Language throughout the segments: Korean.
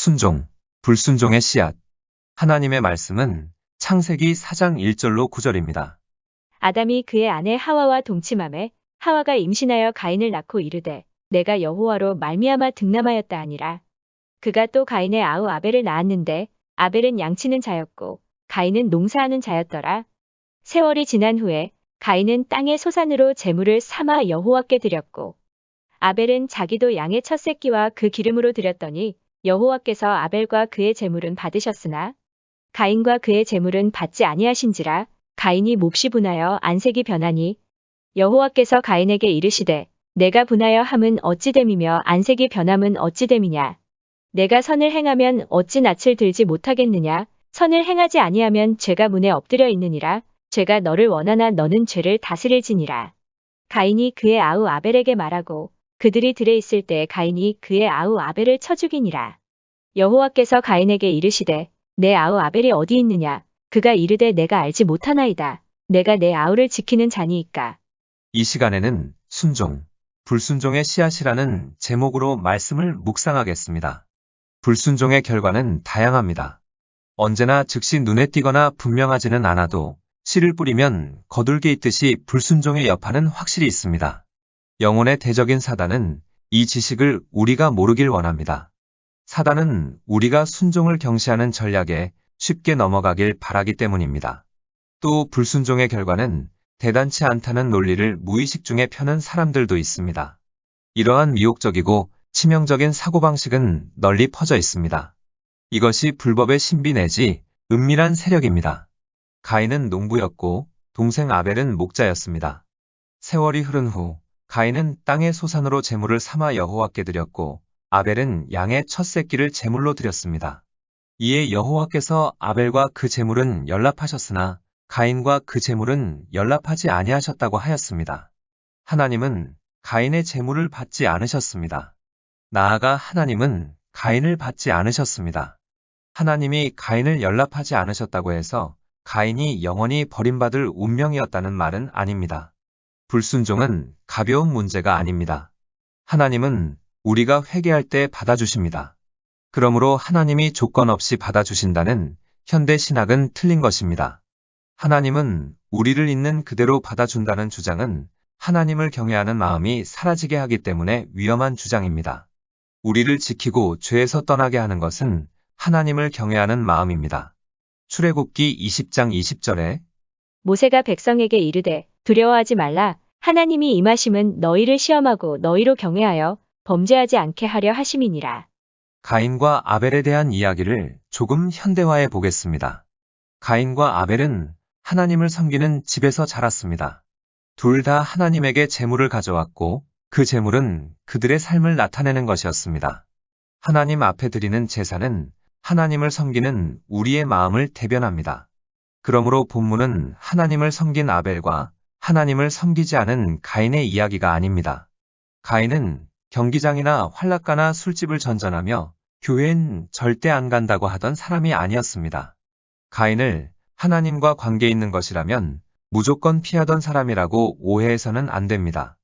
순종, 불순종의 씨앗. 하나님의 말씀은 창세기 4장 1절로 9절입니다. 아담이 그의 아내 하와와 동침하매 하와가 임신하여 가인을 낳고 이르되 내가 여호와로 말미암아 득남하였다 하니라. 그가 또 가인의 아우 아벨을 낳았는데 아벨은 양치는 자였고 가인은 농사하는 자였더라. 세월이 지난 후에 가인은 땅의 소산으로 제물을 삼아 여호와께 드렸고 아벨은 자기도 양의 첫 새끼와 그 기름으로 드렸더니 여호와께서 아벨과 그의 제물은 받으셨으나 가인과 그의 제물은 받지 아니하신지라. 가인이 몹시 분하여 안색이 변하니 여호와께서 가인에게 이르시되 내가 분하여 함은 어찌 됨이며 안색이 변함은 어찌 됨이냐. 내가 선을 행하면 어찌 낯을 들지 못하겠느냐. 선을 행하지 아니하면 죄가 문에 엎드려 있느니라. 죄가 너를 원하나 너는 죄를 다스릴지니라. 가인이 그의 아우 아벨에게 말하고 그들이 들에 있을 때 가인이 그의 아우 아벨을 쳐 죽이니라. 여호와께서 가인에게 이르시되 내 아우 아벨이 어디 있느냐. 그가 이르되 내가 알지 못하나이다. 내가 내 아우를 지키는 자니이까. 이 시간에는 순종, 불순종의 씨앗이라는 제목으로 말씀을 묵상하겠습니다. 불순종의 결과는 다양합니다. 언제나 즉시 눈에 띄거나 분명하지는 않아도 씨를 뿌리면 거둘게 있듯이 불순종의 여파는 확실히 있습니다. 영혼의 대적인 사단은 이 지식을 우리가 모르길 원합니다. 사단은 우리가 순종을 경시하는 전략에 쉽게 넘어가길 바라기 때문입니다. 또 불순종의 결과는 대단치 않다는 논리를 무의식 중에 펴는 사람들도 있습니다. 이러한 미혹적이고 치명적인 사고방식은 널리 퍼져 있습니다. 이것이 불법의 신비 내지 은밀한 세력입니다. 가인은 농부였고 동생 아벨은 목자였습니다. 세월이 흐른 후 가인은 땅의 소산으로 제물을 삼아 여호와께 드렸고 아벨은 양의 첫 새끼를 제물로 드렸습니다. 이에 여호와께서 아벨과 그 제물은 연락하셨으나 가인과 그 제물은 연락하지 아니하셨다고 하였습니다. 하나님은 가인의 제물을 받지 않으셨습니다. 나아가 하나님은 가인을 받지 않으셨습니다. 하나님이 가인을 연락하지 않으셨다고 해서 가인이 영원히 버림받을 운명이었다는 말은 아닙니다. 불순종은 가벼운 문제가 아닙니다. 하나님은 우리가 회개할 때 받아주십니다. 그러므로 하나님이 조건 없이 받아주신다는 현대 신학은 틀린 것입니다. 하나님은 우리를 있는 그대로 받아준다는 주장은 하나님을 경외하는 마음이 사라지게 하기 때문에 위험한 주장입니다. 우리를 지키고 죄에서 떠나게 하는 것은 하나님을 경외하는 마음입니다. 출애굽기 20장 20절에 모세가 백성에게 이르되 두려워하지 말라. 하나님이 임하심은 너희를 시험하고 너희로 경외하여 범죄하지 않게 하려 하심이니라. 가인과 아벨에 대한 이야기를 조금 현대화해 보겠습니다. 가인과 아벨은 하나님을 섬기는 집에서 자랐습니다. 둘 다 하나님에게 제물을 가져왔고 그 제물은 그들의 삶을 나타내는 것이었습니다. 하나님 앞에 드리는 제사는 하나님을 섬기는 우리의 마음을 대변합니다. 그러므로 본문은 하나님을 섬긴 아벨과 하나님을 섬기지 않은 가인의 이야기가 아닙니다. 가인은 경기장이나 활락가나 술집을 전전하며 교회엔 절대 안 간다고 하던 사람이 아니었습니다. 가인을 하나님과 관계 있는 것이라면 무조건 피하던 사람이라고 오해해서는 안 됩니다.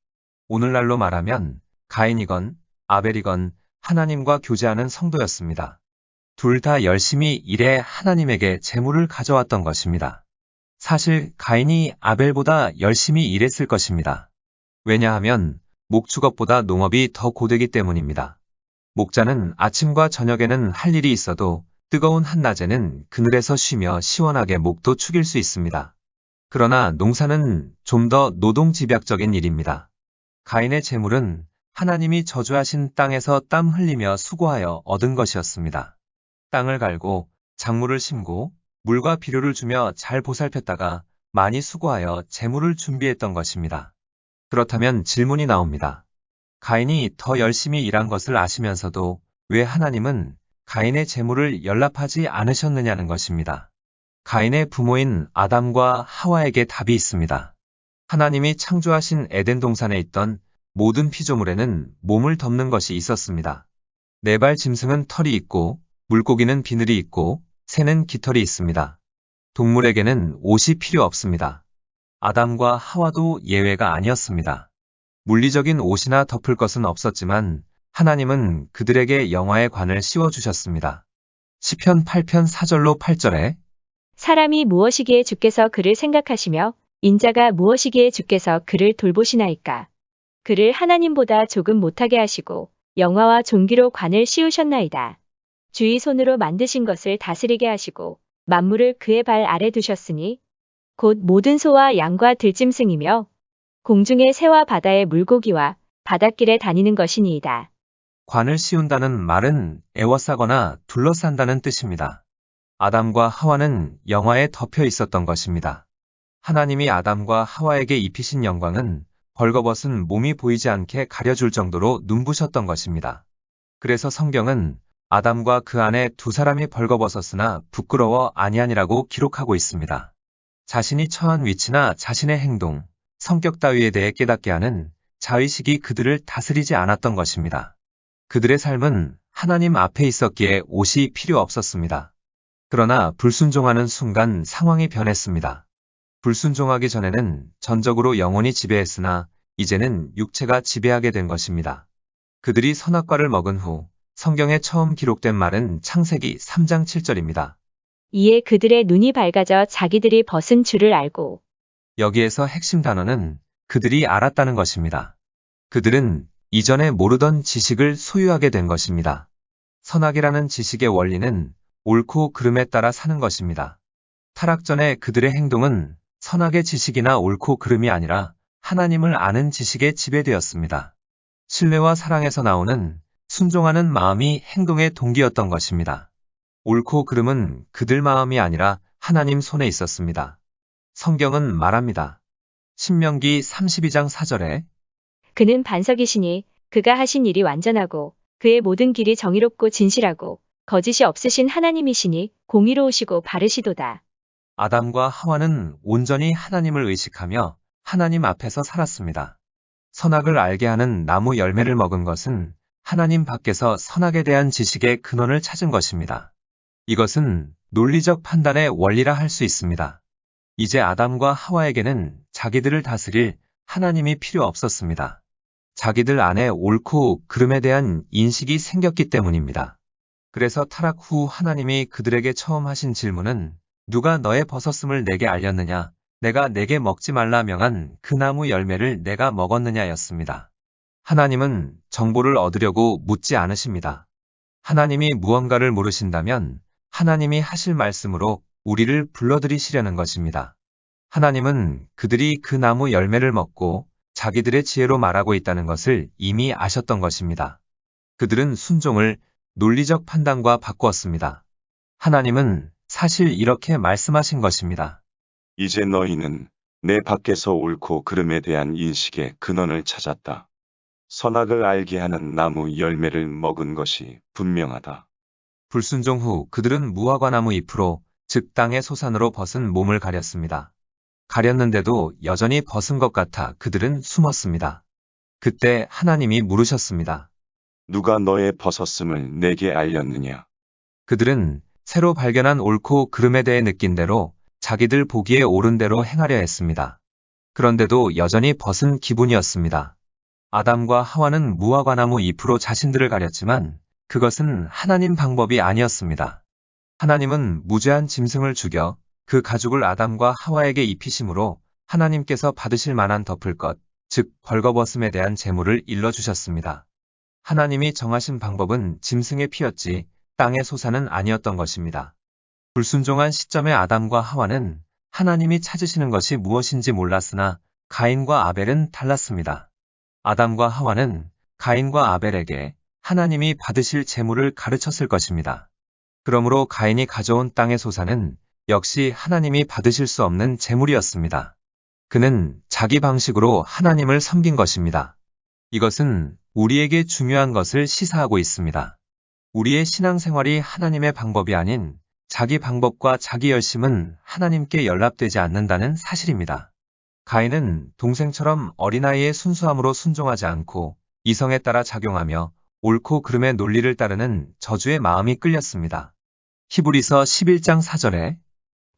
오늘날로 말하면 가인이건 아벨이건 하나님과 교제하는 성도였습니다. 둘 다 열심히 일해 하나님에게 제물을 가져왔던 것입니다. 사실 가인이 아벨보다 열심히 일했을 것입니다. 왜냐하면 목축업보다 농업이 더 고되기 때문입니다. 목자는 아침과 저녁에는 할 일이 있어도 뜨거운 한낮에는 그늘에서 쉬며 시원하게 목도 축일 수 있습니다. 그러나 농사는 좀 더 노동집약적인 일입니다. 가인의 재물은 하나님이 저주하신 땅에서 땀 흘리며 수고하여 얻은 것이었습니다. 땅을 갈고 작물을 심고 물과 비료를 주며 잘 보살폈다가 많이 수고하여 재물을 준비했던 것입니다. 그렇다면 질문이 나옵니다. 가인이 더 열심히 일한 것을 아시면서도 왜 하나님은 가인의 재물을 연락하지 않으셨느냐는 것입니다. 가인의 부모인 아담과 하와에게 답이 있습니다. 하나님이 창조하신 에덴 동산에 있던 모든 피조물에는 몸을 덮는 것이 있었습니다. 4발 짐승은 털이 있고 물고기는 비늘이 있고 새는 깃털이 있습니다. 동물에게는 옷이 필요 없습니다. 아담과 하와도 예외가 아니었습니다. 물리적인 옷이나 덮을 것은 없었지만 하나님은 그들에게 영화의 관을 씌워주셨습니다. 시편 8편 4절로 8절에 사람이 무엇이기에 주께서 그를 생각하시며 인자가 무엇이기에 주께서 그를 돌보시나이까. 그를 하나님보다 조금 못하게 하시고 영화와 존귀로 관을 씌우셨나이다. 주의 손으로 만드신 것을 다스리게 하시고 만물을 그의 발 아래 두셨으니 곧 모든 소와 양과 들짐승이며 공중의 새와 바다의 물고기와 바닷길에 다니는 것이니이다. 관을 씌운다는 말은 에워싸거나 둘러싼다는 뜻입니다. 아담과 하와는 영화에 덮여 있었던 것입니다. 하나님이 아담과 하와에게 입히신 영광은 벌거벗은 몸이 보이지 않게 가려줄 정도로 눈부셨던 것입니다. 그래서 성경은 아담과 그 안에 두 사람이 벌거벗었으나 부끄러워 아니하니라고 기록하고 있습니다. 자신이 처한 위치나 자신의 행동, 성격 따위에 대해 깨닫게 하는 자의식이 그들을 다스리지 않았던 것입니다. 그들의 삶은 하나님 앞에 있었기에 옷이 필요 없었습니다. 그러나 불순종하는 순간 상황이 변했습니다. 불순종하기 전에는 전적으로 영혼이 지배했으나 이제는 육체가 지배하게 된 것입니다. 그들이 선악과를 먹은 후 성경에 처음 기록된 말은 창세기 3장 7절입니다. 이에 그들의 눈이 밝아져 자기들이 벗은 줄을 알고 여기에서 핵심 단어는 그들이 알았다는 것입니다. 그들은 이전에 모르던 지식을 소유하게 된 것입니다. 선악이라는 지식의 원리는 옳고 그름에 따라 사는 것입니다. 타락 전에 그들의 행동은 선악의 지식이나 옳고 그름이 아니라 하나님을 아는 지식에 지배되었습니다. 신뢰와 사랑에서 나오는 순종하는 마음이 행동의 동기였던 것입니다. 옳고 그름은 그들 마음이 아니라 하나님 손에 있었습니다. 성경은 말합니다. 신명기 32장 4절에 그는 반석이시니 그가 하신 일이 완전하고 그의 모든 길이 정의롭고 진실하고 거짓이 없으신 하나님이시니 공의로우시고 바르시도다. 아담과 하와는 온전히 하나님을 의식하며 하나님 앞에서 살았습니다. 선악을 알게 하는 나무 열매를 먹은 것은 하나님 밖에서 선악에 대한 지식의 근원을 찾은 것입니다. 이것은 논리적 판단의 원리라 할 수 있습니다. 이제 아담과 하와에게는 자기들을 다스릴 하나님이 필요 없었습니다. 자기들 안에 옳고 그름에 대한 인식이 생겼기 때문입니다. 그래서 타락 후 하나님이 그들에게 처음 하신 질문은 누가 너의 벗었음을 내게 알렸느냐? 내가 내게 먹지 말라 명한 그 나무 열매를 내가 먹었느냐였습니다. 하나님은 정보를 얻으려고 묻지 않으십니다. 하나님이 무언가를 모르신다면 하나님이 하실 말씀으로 우리를 불러들이시려는 것입니다. 하나님은 그들이 그 나무 열매를 먹고 자기들의 지혜로 말하고 있다는 것을 이미 아셨던 것입니다. 그들은 순종을 논리적 판단과 바꾸었습니다. 하나님은 사실 이렇게 말씀하신 것입니다. 이제 너희는 내 밖에서 옳고 그름에 대한 인식의 근원을 찾았다. 선악을 알게 하는 나무 열매를 먹은 것이 분명하다. 불순종 후 그들은 무화과나무 잎으로 즉 땅의 소산으로 벗은 몸을 가렸습니다. 가렸는데도 여전히 벗은 것 같아 그들은 숨었습니다. 그때 하나님이 물으셨습니다. 누가 너의 벗었음을 내게 알렸느냐? 그들은 새로 발견한 옳고 그름에 대해 느낀 대로 자기들 보기에 옳은 대로 행하려 했습니다. 그런데도 여전히 벗은 기분이었습니다. 아담과 하와는 무화과나무 잎으로 자신들을 가렸지만 그것은 하나님 방법이 아니었습니다. 하나님은 무죄한 짐승을 죽여 그 가죽을 아담과 하와에게 입히심으로 하나님께서 받으실 만한 덮을 것, 즉 벌거벗음에 대한 제물을 일러주셨습니다. 하나님이 정하신 방법은 짐승의 피였지 땅의 소산은 아니었던 것입니다. 불순종한 시점의 아담과 하와는 하나님이 찾으시는 것이 무엇인지 몰랐으나 가인과 아벨은 달랐습니다. 아담과 하와는 가인과 아벨에게 하나님이 받으실 제물을 가르쳤을 것입니다. 그러므로 가인이 가져온 땅의 소산은 역시 하나님이 받으실 수 없는 제물이었습니다. 그는 자기 방식으로 하나님을 섬긴 것입니다. 이것은 우리에게 중요한 것을 시사하고 있습니다. 우리의 신앙생활이 하나님의 방법이 아닌 자기 방법과 자기 열심은 하나님께 연락되지 않는다는 사실입니다. 가인은 동생처럼 어린아이의 순수함으로 순종하지 않고 이성에 따라 작용하며 옳고 그름의 논리를 따르는 저주의 마음이 끌렸습니다. 히브리서 11장 4절에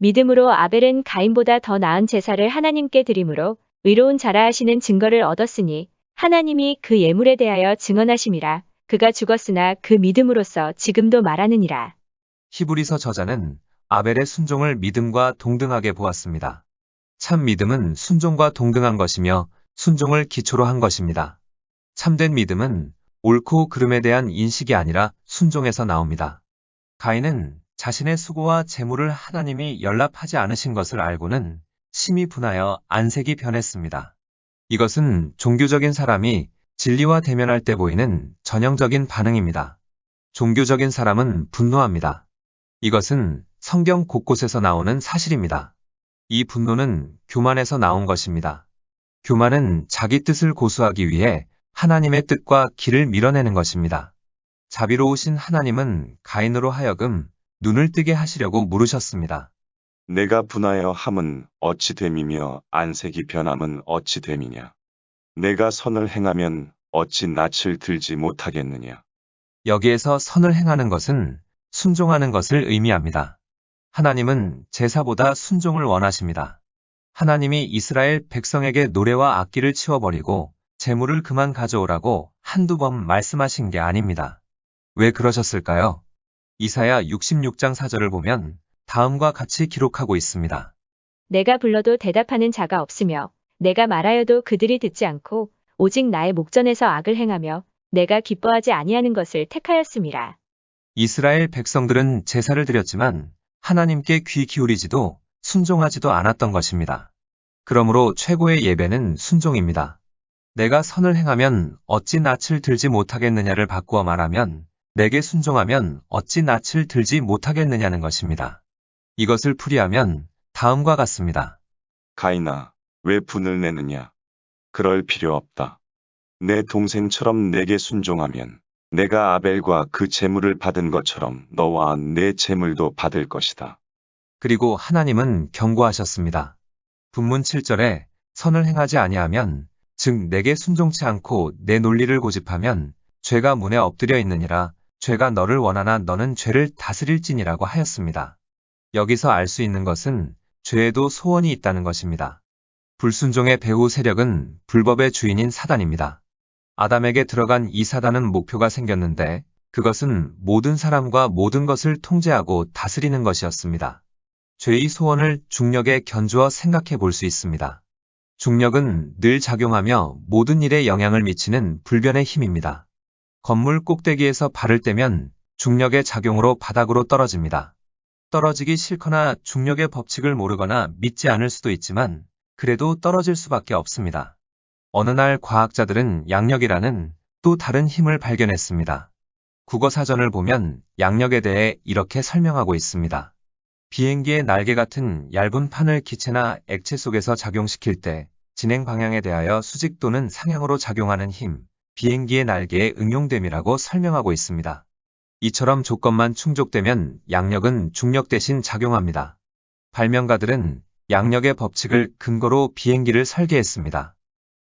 믿음으로 아벨은 가인보다 더 나은 제사를 하나님께 드림으로 의로운 자라 하시는 증거를 얻었으니 하나님이 그 예물에 대하여 증언하심이라. 그가 죽었으나 그 믿음으로써 지금도 말하느니라. 히브리서 저자는 아벨의 순종을 믿음과 동등하게 보았습니다. 참 믿음은 순종과 동등한 것이며 순종을 기초로 한 것입니다. 참된 믿음은 옳고 그름에 대한 인식이 아니라 순종에서 나옵니다. 가인은 자신의 수고와 재물을 하나님이 연락하지 않으신 것을 알고는 심히 분하여 안색이 변했습니다. 이것은 종교적인 사람이 진리와 대면할 때 보이는 전형적인 반응입니다. 종교적인 사람은 분노합니다. 이것은 성경 곳곳에서 나오는 사실입니다. 이 분노는 교만에서 나온 것입니다. 교만은 자기 뜻을 고수하기 위해 하나님의 뜻과 길을 밀어내는 것입니다. 자비로우신 하나님은 가인으로 하여금 눈을 뜨게 하시려고 물으셨습니다. 내가 분하여 함은 어찌 됨이며 안색이 변함은 어찌 됨이냐. 내가 선을 행하면 어찌 낯을 들지 못하겠느냐. 여기에서 선을 행하는 것은 순종하는 것을 의미합니다. 하나님은 제사보다 순종을 원하십니다. 하나님이 이스라엘 백성에게 노래와 악기를 치워버리고 재물을 그만 가져오라고 한두 번 말씀하신 게 아닙니다. 왜 그러셨을까요? 이사야 66장 4절을 보면 다음과 같이 기록하고 있습니다. 내가 불러도 대답하는 자가 없으며 내가 말하여도 그들이 듣지 않고 오직 나의 목전에서 악을 행하며 내가 기뻐하지 아니하는 것을 택하였음이라. 이스라엘 백성들은 제사를 드렸지만 하나님께 귀 기울이지도 순종하지도 않았던 것입니다. 그러므로 최고의 예배는 순종입니다. 내가 선을 행하면 어찌 낯을 들지 못하겠느냐를 바꾸어 말하면 내게 순종하면 어찌 낯을 들지 못하겠느냐는 것입니다. 이것을 풀이하면 다음과 같습니다. 가인아, 왜 분을 내느냐? 그럴 필요 없다. 내 동생처럼 내게 순종하면 내가 아벨과 그 재물을 받은 것처럼 너와 내 재물도 받을 것이다. 그리고 하나님은 경고하셨습니다. 분문 7절에 선을 행하지 아니하면 즉 내게 순종치 않고 내 논리를 고집하면 죄가 문에 엎드려 있느니라. 죄가 너를 원하나 너는 죄를 다스릴지니라고 하였습니다. 여기서 알 수 있는 것은 죄에도 소원이 있다는 것입니다. 불순종의 배후 세력은 불법의 주인인 사단입니다. 아담에게 들어간 이 사단은 목표가 생겼는데 그것은 모든 사람과 모든 것을 통제하고 다스리는 것이었습니다. 죄의 소원을 중력에 견주어 생각해 볼 수 있습니다. 중력은 늘 작용하며 모든 일에 영향을 미치는 불변의 힘입니다. 건물 꼭대기에서 발을 떼면 중력의 작용으로 바닥으로 떨어집니다. 떨어지기 싫거나 중력의 법칙을 모르거나 믿지 않을 수도 있지만 그래도 떨어질 수밖에 없습니다. 어느 날 과학자들은 양력이라는 또 다른 힘을 발견했습니다. 국어사전을 보면 양력에 대해 이렇게 설명하고 있습니다. 비행기의 날개 같은 얇은 판을 기체나 액체 속에서 작용시킬 때 진행 방향에 대하여 수직 또는 상향으로 작용하는 힘, 비행기의 날개에 응용됨이라고 설명하고 있습니다. 이처럼 조건만 충족되면 양력은 중력 대신 작용합니다. 발명가들은 양력의 법칙을 근거로 비행기를 설계했습니다.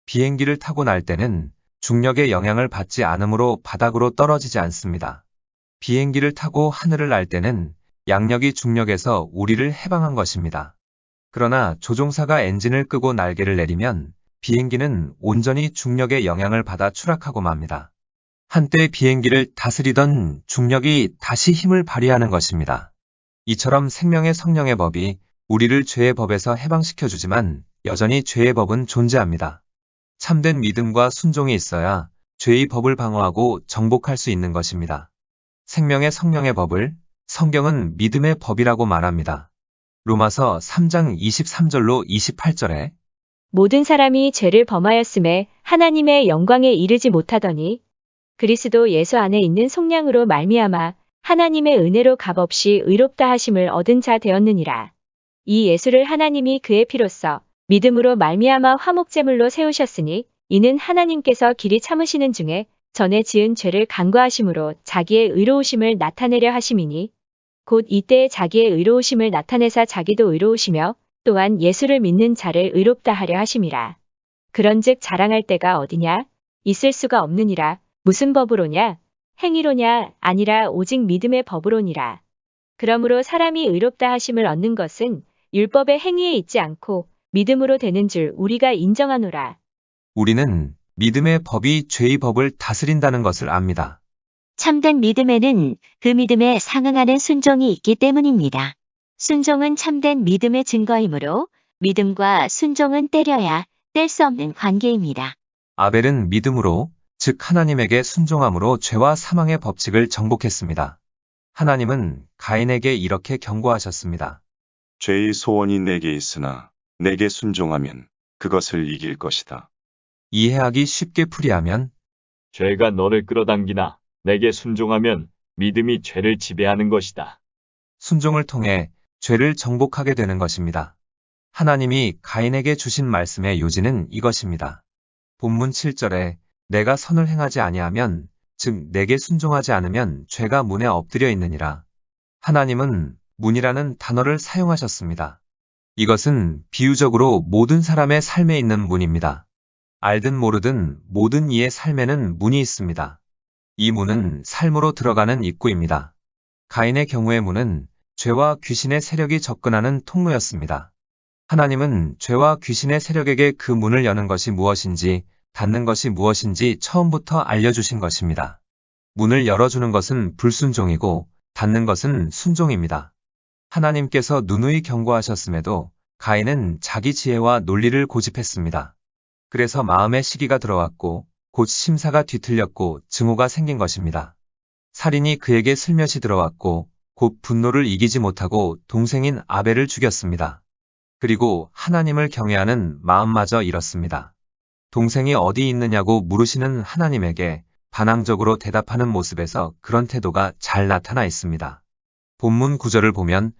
비행기를 타고 날 때는 중력의 영향을 받지 않으므로 바닥으로 떨어지지 않습니다. 비행기를 타고 하늘을 날 때는 양력이 중력에서 우리를 해방한 것입니다. 그러나 조종사가 엔진을 끄고 날개를 내리면 비행기는 온전히 중력의 영향을 받아 추락하고 맙니다. 한때 비행기를 다스리던 중력이 다시 힘을 발휘하는 것입니다. 이처럼 생명의 성령의 법이 우리를 죄의 법에서 해방시켜주지만 여전히 죄의 법은 존재합니다. 참된 믿음과 순종이 있어야 죄의 법을 방어하고 정복할 수 있는 것입니다. 생명의 성령의 법을 성경은 믿음의 법이라고 말합니다. 로마서 3장 23절로 28절에 모든 사람이 죄를 범하였음에 하나님의 영광에 이르지 못하더니 그리스도 예수 안에 있는 속량으로 말미암아 하나님의 은혜로 값없이 의롭다 하심을 얻은 자 되었느니라. 이 예수를 하나님이 그의 피로써 믿음으로 말미암아 화목제물로 세우셨으니 이는 하나님께서 길이 참으시는 중에 전에 지은 죄를 간과하심으로 자기의 의로우심을 나타내려 하심이니 곧 이때에 자기의 의로우심을 나타내사 자기도 의로우시며 또한 예수를 믿는 자를 의롭다 하려 하심이라. 그런즉 자랑할 때가 어디냐? 있을 수가 없느니라. 무슨 법으로냐? 행위로냐? 아니라 오직 믿음의 법으로니라. 그러므로 사람이 의롭다 하심을 얻는 것은 율법의 행위에 있지 않고 믿음으로 되는 줄 우리가 인정하노라. 우리는 믿음의 법이 죄의 법을 다스린다는 것을 압니다. 참된 믿음에는 그 믿음에 상응하는 순종이 있기 때문입니다. 순종은 참된 믿음의 증거이므로 믿음과 순종은 때려야 뗄 수 없는 관계입니다. 아벨은 믿음으로, 즉 하나님에게 순종함으로 죄와 사망의 법칙을 정복했습니다. 하나님은 가인에게 이렇게 경고하셨습니다. 죄의 소원이 내게 있으나 내게 순종하면 그것을 이길 것이다. 이해하기 쉽게 풀이하면 죄가 너를 끌어당기나 내게 순종하면 믿음이 죄를 지배하는 것이다. 순종을 통해 죄를 정복하게 되는 것입니다. 하나님이 가인에게 주신 말씀의 요지는 이것입니다. 본문 7절에 내가 선을 행하지 아니하면 즉 내게 순종하지 않으면 죄가 문에 엎드려 있느니라. 하나님은 문이라는 단어를 사용하셨습니다. 이것은 비유적으로 모든 사람의 삶에 있는 문입니다. 알든 모르든 모든 이의 삶에는 문이 있습니다. 이 문은 삶으로 들어가는 입구입니다. 가인의 경우의 문은 죄와 귀신의 세력이 접근하는 통로였습니다. 하나님은 죄와 귀신의 세력에게 그 문을 여는 것이 무엇인지, 닫는 것이 무엇인지 처음부터 알려주신 것입니다. 문을 열어주는 것은 불순종이고 닫는 것은 순종입니다. 하나님께서 누누이 경고하셨음에도 가인은 자기 지혜와 논리를 고집했습니다. 그래서 마음의 시기가 들어왔고 곧 심사가 뒤틀렸고 증오가 생긴 것입니다. 살인이 그에게 슬며시 들어왔고 곧 분노를 이기지 못하고 동생인 아벨을 죽였습니다. 그리고 하나님을 경외하는 마음마저 잃었습니다. 동생이 어디 있느냐고 물으시는 하나님에게 반항적으로 대답하는 모습에서 그런 태도가 잘 나타나 있습니다. 본문 9절을 보면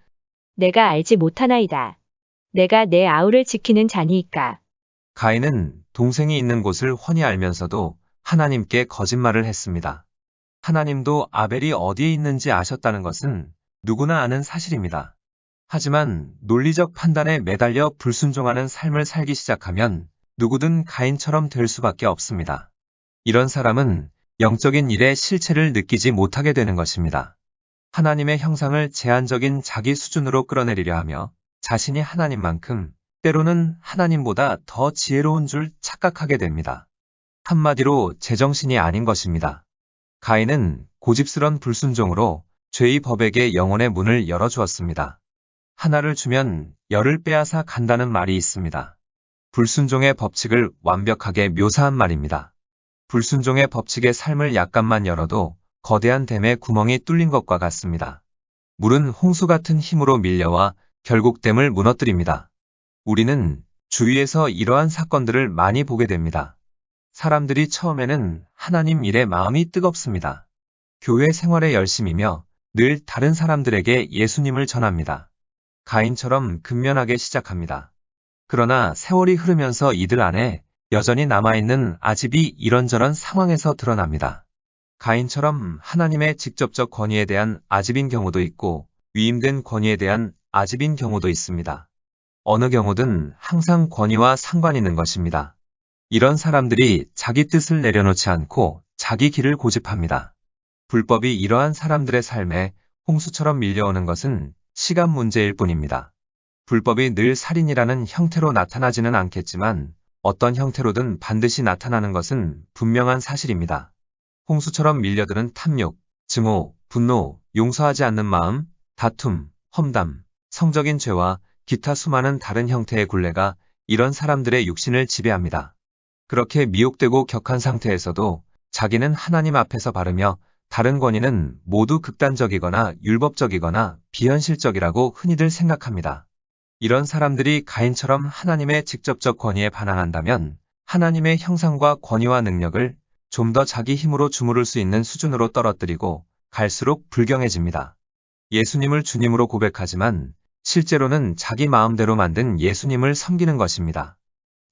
내가 알지 못하나이다. 내가 내 아우를 지키는 자니이까. 가인은 동생이 있는 곳을 훤히 알면서도 하나님께 거짓말을 했습니다. 하나님도 아벨이 어디에 있는지 아셨다는 것은 누구나 아는 사실입니다. 하지만 논리적 판단에 매달려 불순종하는 삶을 살기 시작하면 누구든 가인처럼 될 수밖에 없습니다. 이런 사람은 영적인 일의 실체를 느끼지 못하게 되는 것입니다. 하나님의 형상을 제한적인 자기 수준으로 끌어내리려 하며 자신이 하나님만큼 때로는 하나님보다 더 지혜로운 줄 착각하게 됩니다. 한마디로 제정신이 아닌 것입니다. 가인은 고집스런 불순종으로 죄의 법에게 영혼의 문을 열어주었습니다. 하나를 주면 열을 빼앗아 간다는 말이 있습니다. 불순종의 법칙을 완벽하게 묘사한 말입니다. 불순종의 법칙의 삶을 약간만 열어도 거대한 댐에 구멍이 뚫린 것과 같습니다. 물은 홍수 같은 힘으로 밀려와 결국 댐을 무너뜨립니다. 우리는 주위에서 이러한 사건들을 많이 보게 됩니다. 사람들이 처음에는 하나님 일에 마음이 뜨겁습니다. 교회 생활에 열심이며 늘 다른 사람들에게 예수님을 전합니다. 가인처럼 근면하게 시작합니다. 그러나 세월이 흐르면서 이들 안에 여전히 남아있는 아집이 이런저런 상황에서 드러납니다. 가인처럼 하나님의 직접적 권위에 대한 아집인 경우도 있고 위임된 권위에 대한 아집인 경우도 있습니다. 어느 경우든 항상 권위와 상관 있는 것입니다. 이런 사람들이 자기 뜻을 내려놓지 않고 자기 길을 고집합니다. 불법이 이러한 사람들의 삶에 홍수처럼 밀려오는 것은 시간 문제일 뿐입니다. 불법이 늘 살인이라는 형태로 나타나지는 않겠지만 어떤 형태로든 반드시 나타나는 것은 분명한 사실입니다. 홍수처럼 밀려드는 탐욕, 증오, 분노, 용서하지 않는 마음, 다툼, 험담, 성적인 죄와 기타 수많은 다른 형태의 굴레가 이런 사람들의 육신을 지배합니다. 그렇게 미혹되고 격한 상태에서도 자기는 하나님 앞에서 바르며 다른 권위는 모두 극단적이거나 율법적이거나 비현실적이라고 흔히들 생각합니다. 이런 사람들이 가인처럼 하나님의 직접적 권위에 반항한다면 하나님의 형상과 권위와 능력을 좀 더 자기 힘으로 주무를 수 있는 수준으로 떨어뜨리고 갈수록 불경해집니다. 예수님을 주님으로 고백하지만 실제로는 자기 마음대로 만든 예수님을 섬기는 것입니다.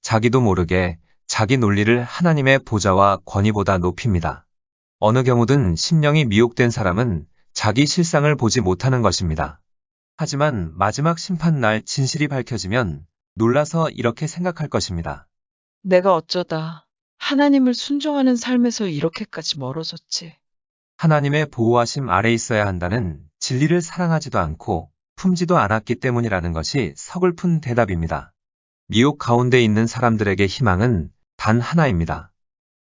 자기도 모르게 자기 논리를 하나님의 보좌와 권위보다 높입니다. 어느 경우든 심령이 미혹된 사람은 자기 실상을 보지 못하는 것입니다. 하지만 마지막 심판날 진실이 밝혀지면 놀라서 이렇게 생각할 것입니다. 내가 어쩌다 하나님을 순종하는 삶에서 이렇게까지 멀어졌지. 하나님의 보호하심 아래 있어야 한다는 진리를 사랑하지도 않고 품지도 않았기 때문이라는 것이 서글픈 대답입니다. 미혹 가운데 있는 사람들에게 희망은 단 하나입니다.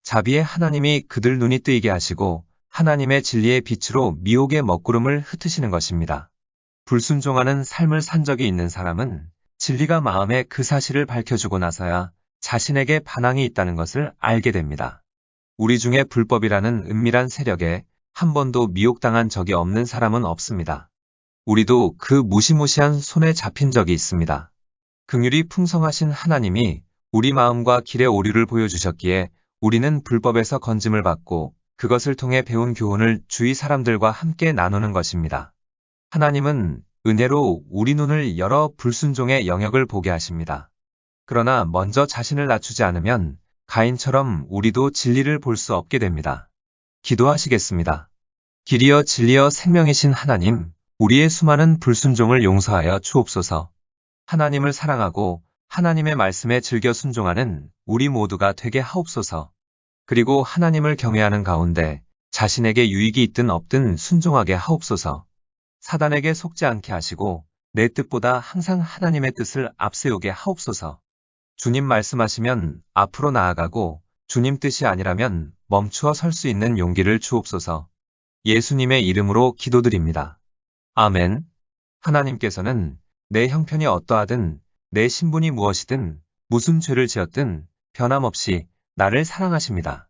자비의 하나님이 그들 눈이 뜨이게 하시고 하나님의 진리의 빛으로 미혹의 먹구름을 흩으시는 것입니다. 불순종하는 삶을 산 적이 있는 사람은 진리가 마음에 그 사실을 밝혀주고 나서야 자신에게 반항이 있다는 것을 알게 됩니다. 우리 중에 불법이라는 은밀한 세력에 한 번도 미혹당한 적이 없는 사람은 없습니다. 우리도 그 무시무시한 손에 잡힌 적이 있습니다. 긍휼이 풍성하신 하나님이 우리 마음과 길의 오류를 보여주셨기에 우리는 불법에서 건짐을 받고 그것을 통해 배운 교훈을 주위 사람들과 함께 나누는 것입니다. 하나님은 은혜로 우리 눈을 열어 불순종의 영역을 보게 하십니다. 그러나 먼저 자신을 낮추지 않으면 가인처럼 우리도 진리를 볼 수 없게 됩니다. 기도하시겠습니다. 길이여 진리여 생명이신 하나님, 우리의 수많은 불순종을 용서하여 주옵소서. 하나님을 사랑하고 하나님의 말씀에 즐겨 순종하는 우리 모두가 되게 하옵소서. 그리고 하나님을 경외하는 가운데 자신에게 유익이 있든 없든 순종하게 하옵소서. 사단에게 속지 않게 하시고 내 뜻보다 항상 하나님의 뜻을 앞세우게 하옵소서. 주님 말씀하시면 앞으로 나아가고 주님 뜻이 아니라면 멈추어 설 수 있는 용기를 주옵소서. 예수님의 이름으로 기도드립니다. 아멘. 하나님께서는 내 형편이 어떠하든 내 신분이 무엇이든 무슨 죄를 지었든 변함없이 나를 사랑하십니다.